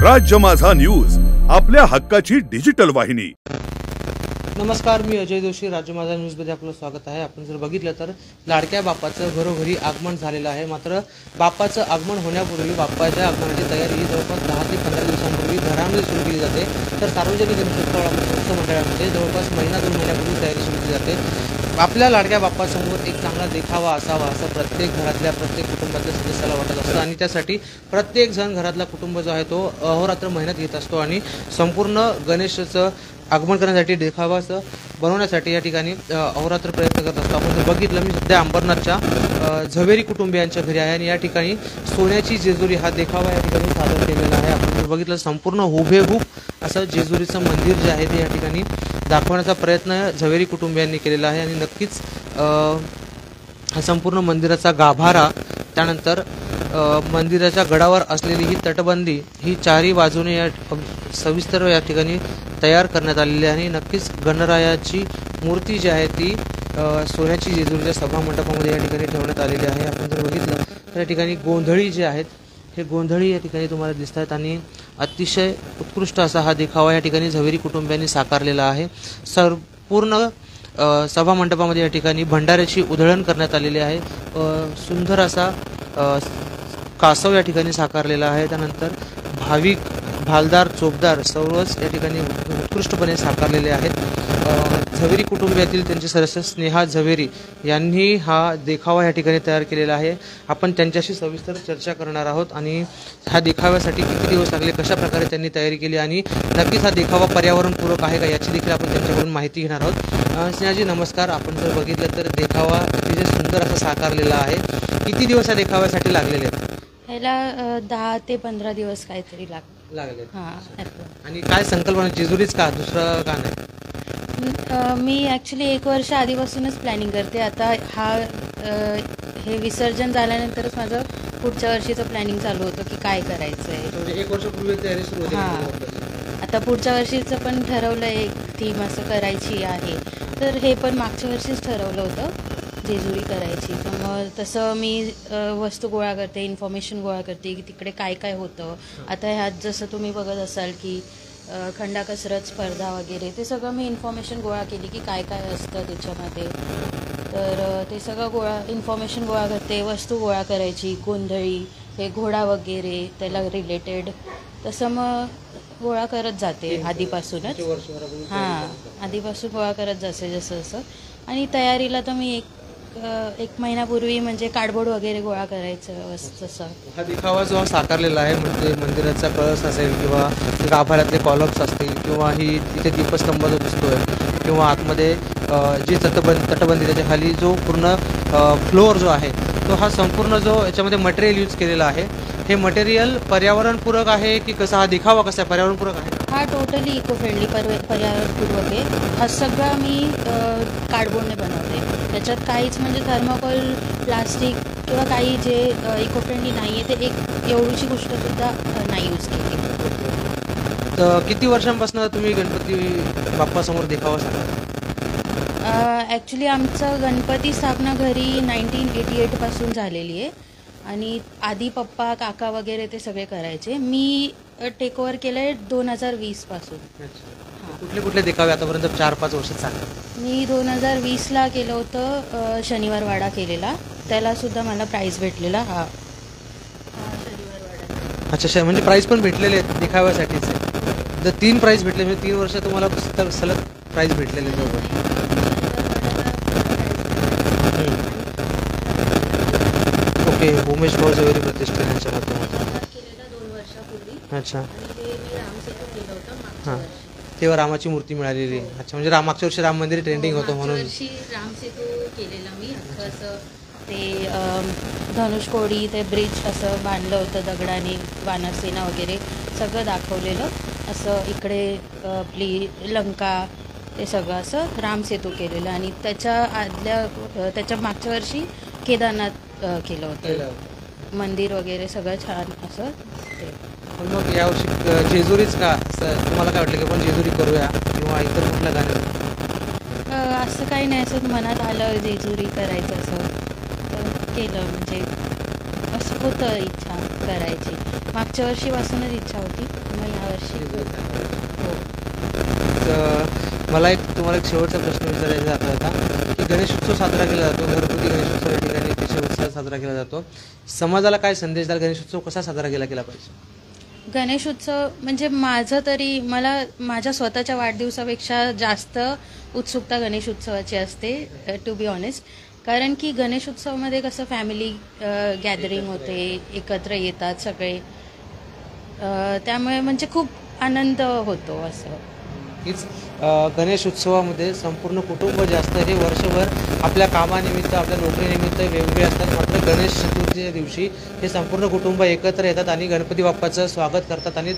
राज्य माझा न्यूज, आपल्या हक्काची डिजिटल वाहिनी। नमस्कार, मी अजय जोशी, राज्य माझा न्यूजमध्ये आपलं स्वागत आहे। आपण जर बघितलं तर लाडक्या बाप्पाचं घरोघरी आगमन झालेलं आहे। मात्र बाप्पाचं आगमन होण्यापूर्वी बाप्पाच्या आगमनाची तयारी ही जवळपास 10 ते 15 दिवसांपूर्वी घरामध्ये सुरू केली जाते। तर सार्वजनिक गणेशोत्सव मंडळामध्ये जवळपास महिना 2 महिन्यापूर्वी तयारी सुरू केली जाते। आपल्या लाडक्या बाप्पासमोर एक चांगला देखावा असावा असं प्रत्येक घरातल्या प्रत्येक कुटुंबातल्या सदस्याला वाटत असतं आणि त्यासाठी प्रत्येक जण घरातला कुटुंब जो आहे तो अहोरात्र मेहनत घेत असतो आणि संपूर्ण गणेशाचं आगमन करण्यासाठी देखावाचं बनवण्यासाठी या ठिकाणी अहोरात्र प्रयत्न करत असतो। आपण जर बघितलं, मी सध्या अंबरनाथच्या झवेरी कुटुंबियांच्या घरी आहे आणि या ठिकाणी सोन्याची जेजुरी हा देखावा या ठिकाणी सादर केलेला आहे। आपण जर बघितलं, संपूर्ण हुबेहूब असं जेजुरीचं मंदिर जे आहे ते या ठिकाणी दाखवण्याचा प्रयत्न झवेरी कुटुंबियांनी केलेला आहे आणि नक्कीच हा संपूर्ण मंदिराचा गाभारा, त्यानंतर मंदिराच्या गडावर असलेली ही तटबंदी ही चारही बाजूने या सविस्तर या ठिकाणी तयार करण्यात आलेली आहे आणि नक्कीच गणरायाची मूर्ती जी आहे ती सोन्याची जेजुरीच्या सभा मंडपामध्ये या ठिकाणी ठेवण्यात आलेली आहे। आपण जर बघितलं तर या ठिकाणी गोंधळी जे आहेत हे गोंधळी या ठिकाणी तुम्हाला दिसत आहेत आणि अतिशय उत्कृष्ट असा हा देखावा या ठिकाणी झवेरी कुटुंबियांनी साकारलेला आहे। संपूर्ण सभा मंडपामध्ये या ठिकाणी भंडाऱ्याची उधळण करण्यात आलेली आहे। सुंदर असा कासव या ठिकाणी साकारलेला आहे। त्यानंतर भाविक, भालदार, चोपदार सर्वच या ठिकाणी उत्कृष्टपणे साकारलेले आहेत। झवेरी कुटुंबातील त्यांचे सदस्य स्नेहा झवेरी यांनी हा देखावा या ठिकाणी तयार केलेला आहे। आपण त्यांच्याशी सविस्तर चर्चा करणार आहोत आणि ह्या देखाव्यासाठी किती दिवस लागले, कशा प्रकारे त्यांनी तयारी केली आणि नक्कीच हा देखावा पर्यावरणपूरक आहे का याची देखील आपण त्यांच्याकडून माहिती घेणार आहोत। स्नेहाजी नमस्कार। आपण जर बघितलं तर देखावा अतिशय सुंदर असा साकारलेला आहे। किती दिवस या देखाव्यासाठी लागलेले आहेत? ह्याला 10 ते 15 दिवस काहीतरी लागले। आणि काय संकल्पना, जेजुरीच का, दुसरं का नाही? मी ॲक्च्युली 1 वर्ष आधीपासूनच प्लॅनिंग करते। आता हे विसर्जन झाल्यानंतरच माझं पुढच्या वर्षीचं प्लॅनिंग चालू होतं की काय करायचं आहे। म्हणजे 1 वर्षापूर्वी तयारी सुरू होती। आता पुढच्या वर्षीचं पण ठरवलं, एक थीम असं करायची आहे। तर हे पण मागच्या वर्षीच ठरवलं होतं जेजुरी करायची। तर मग तसं मी वस्तू गोळा करते, इन्फॉर्मेशन गोळा करते की तिकडे काय काय होतं। आता ह्यात जसं तुम्ही बघत असाल की खंडा कसरत स्पर्धा वगैरे, ते सगळं मी इन्फॉर्मेशन गोळा केली की काय काय असतं त्याच्यामध्ये। तर ते सगळं इन्फॉर्मेशन गोळा करते, वस्तू गोळा करायची, गोंधळी, हे घोडा वगैरे त्याला रिलेटेड, तसं मग गोळा करत जाते आधीपासूनच। आधीपासून गोळा करत जाते जसं जसं। आणि तयारीला तर मी एक महिन्यापूर्वी म्हणजे कार्डबोर्ड वगैरे गोळा करायचं तसं। हा देखावा जो साकारलेला आहे, म्हणजे मंदिराचा कळस असेल किंवा गाभाऱ्यातले कॉलम्स असतील किंवा ही तिथे दीपस्तंभ जो दिसतोय किंवा आतमध्ये जी तटबंदी त्याच्या खाली जो पूर्ण फ्लोअर जो आहे तो हा संपूर्ण जो याच्यामध्ये मटेरियल यूज केलेला आहे, हे मटेरियल पर्यावरणपूरक आहे की कसा, हा देखावा कसा आहे, पर्यावरणपूरक आहे? हा टोटली इको फ्रेंडली, पर्यावरणपूर्वक आहे। हा सगळा मी कार्डबोर्डने बनवते। त्याच्यात काहीच म्हणजे थर्माकोल, प्लास्टिक किंवा काही जे इको फ्रेंडली नाही आहे ते एक एवढीशी गोष्टसुद्धा नाही यूज केली। तर किती वर्षांपासून तुम्ही गणपती बाप्पासमोर देखावा साकारता? ॲक्च्युली आमचं गणपती स्थापना घरी 1988 पासून झालेली आहे आणि आधी पप्पा, काका वगैरे ते सगळे करायचे। मी टेक ओव्हर केलं आहे 2020 पासून। कुठले कुठले देखावे आतापर्यंत 4-5 वर्षात चालले? मी 2020ला केलं होतं शनिवार वाडा केलेला, त्याला सुद्धा मला प्राईज भेटलेला। हा शनिवार वाडा। अच्छा, म्हणजे प्राईज पण भेटलेले आहेत देखाव्यासाठीच? तर 3 प्राईज भेटले, म्हणजे 3 वर्ष तुम्हाला सलग प्राईज भेटलेले आहेत? ओके, उमेश भाऊ झवेरी प्रतिष्ठानाच्या माध्यमातून केलेला 2 वर्षापूर्वी। अच्छा, आणि मी रामसेतू केलं होतं मागच्या वर्षी। तेव्हा रामाची मूर्ती मिळालेली। अच्छा, म्हणजे मागच्या वर्षी राम मंदिर ट्रेंडिंग होतं म्हणून वर्षी रामसेतू केलेला मी। असं ते धनुष्कोडी, ते ब्रिज असं बांधलं होतं दगडाने, वानरसेना वगैरे सगळं दाखवलेलं। असं इकडे आपली लंका, ते सगळं असं रामसेतू केलेलं आणि त्याच्या मागच्या वर्षी केदारनाथ केलं होतं, मंदिर वगैरे सगळं छान असं ते। मग यावर्षी जेजुरीच का, तुम्हाला काय वाटलं की आपण जेजुरी करूया किंवा इतर कुठलं गाणं? असं काही नाही, असं मनात आलं जेजुरी करायचं असं तर केलं। म्हणजे असं होतं इच्छा करायची, मागच्या वर्षीपासूनच इच्छा होती, मला तुम्हाला एक शेवटचा प्रश्न विचारायचा होता की गणेशोत्सव साजरा केला जातो, घरगुती गणेशोत्सव या ठिकाणी अतिशय उत्साहात साजरा केला जातो. समाजाला काय संदेश द्याल, गणेशोत्सव कसा साजरा केला पाहिजे? गणेशोत्सव म्हणजे माझं तरी मला माझ्या स्वतःच्या वाढदिवसापेक्षा जास्त उत्सुकता गणेश उत्सवाची असते टू बी ऑनेस्ट. कारण की गणेशोत्सवामध्ये कसं फॅमिली गॅदरिंग होते, एकत्र येतात सगळे, त्यामुळे म्हणजे खूप आनंद होतो असं. हीच गणेश उत्सवामध्ये संपूर्ण कुटुंब जे असतं हे वर्षभर आपल्या कामानिमित्त आपल्या नोकरीनिमित्त वेगवेगळे असतात, मात्र गणेश चतुर्थीच्या दिवशी हे संपूर्ण कुटुंब एकत्र येतात आणि गणपती बाप्पाचं स्वागत करतात आणि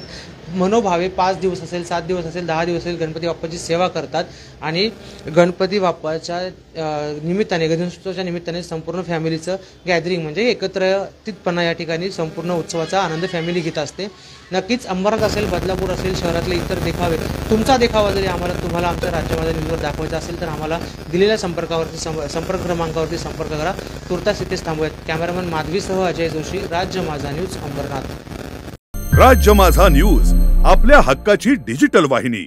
मनोभावे 5 दिवस असेल, 7 दिवस असेल, 10 दिवस असेल गणपती बाप्पाची सेवा करतात. आणि गणपती बाप्पाच्या निमित्ताने, गणेशोत्सवाच्या निमित्ताने संपूर्ण फॅमिलीचं गॅदरिंग म्हणजे एकत्रितपणा या ठिकाणी संपूर्ण उत्सवाचा आनंद फॅमिली घेत असते. नक्कीच अंबरनाथ असेल, बदलापूर असेल, शहरातले इतर देखावे, तुमचा देखावा जरी तुम्हाला आमच्या राज्य माझा न्यूजवर दाखवायचा असेल तर आम्हाला दिलेल्या संपर्क क्रमांकावरती संपर्क करा. तुर्तास इथेच थांबूयात. कॅमेरामन माधवीसह अजय जोशी, राज्य माझा न्यूज, अंबरनाथ. राज्य माझा न्यूज, आपल्या हक्काची डिजिटल वाहिनी.